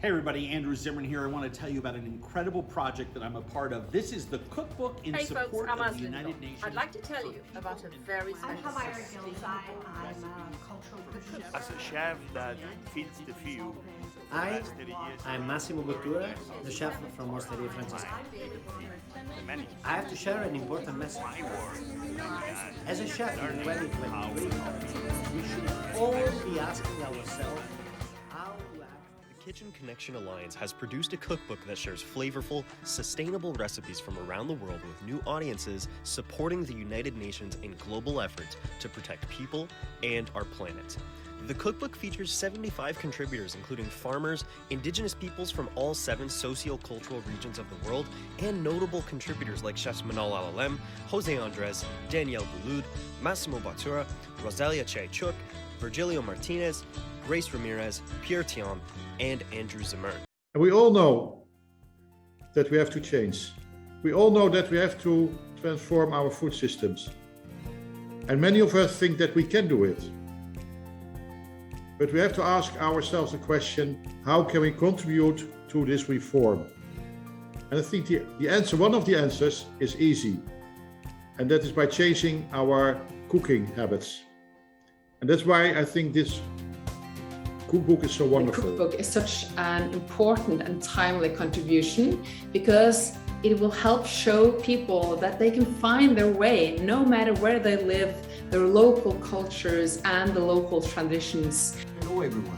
Hey everybody, Andrew Zimmerman here. I want to tell you about an incredible project that I'm a part of. This is the Cookbook in support of the United Nations. I'd like to tell you about a very special I'm a cultural critic. As a chef that feeds the few, I'm Massimo Bottura, the chef from Osteria Francesca. I have to share an important message. As a chef in 2023, we should all be asking ourselves how to act. The Kitchen Connection Alliance has produced a cookbook that shares flavorful, sustainable recipes from around the world with new audiences supporting the United Nations in global efforts to protect people and our planet. The cookbook features 75 contributors, including farmers, indigenous peoples from all 7 socio-cultural regions of the world, and notable contributors like chefs Manal Alalem, Jose Andres, Danielle Boulud, Massimo Bottura, Rosalia Chaychuk, Virgilio Martinez, Grace Ramirez, Pierre Thiam, and Andrew Zimmerman. And we all know that we have to change. We all know that we have to transform our food systems. And many of us think that we can do it. But we have to ask ourselves the question, how can we contribute to this reform? And I think the answer, one of the answers is easy. And that is by changing our cooking habits. And that's why I think this cookbook is so wonderful. The cookbook is such an important and timely contribution because it will help show people that they can find their way no matter where they live, their local cultures and the local traditions. Hello everyone.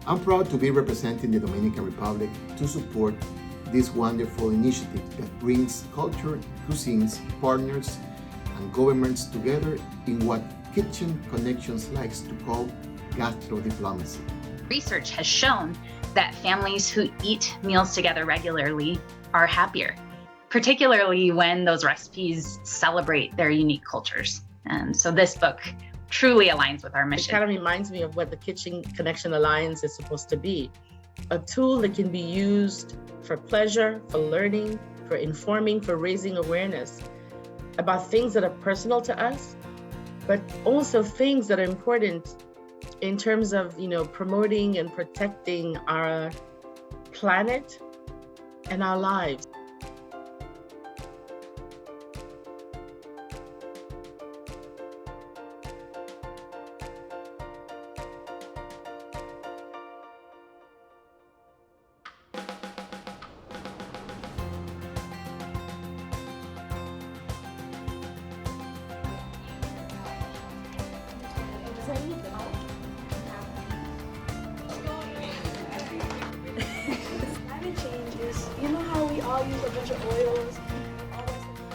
I'm proud to be representing the Dominican Republic to support this wonderful initiative that brings culture, cuisines, partners, and governments together in what Kitchen Connections likes to call gastro-diplomacy. Research has shown that families who eat meals together regularly are happier, particularly when those recipes celebrate their unique cultures. And so this book truly aligns with our mission. It kind of reminds me of what the Kitchen Connection Alliance is supposed to be. A tool that can be used for pleasure, for learning, for informing, for raising awareness about things that are personal to us, but also things that are important in terms of, promoting and protecting our planet and our lives. Climate change is, you know how we all use a bunch of oils? All that stuff.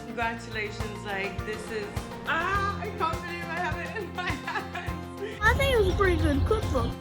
Congratulations, this is, I can't believe I have it in my hands. I think it was a pretty good cookbook.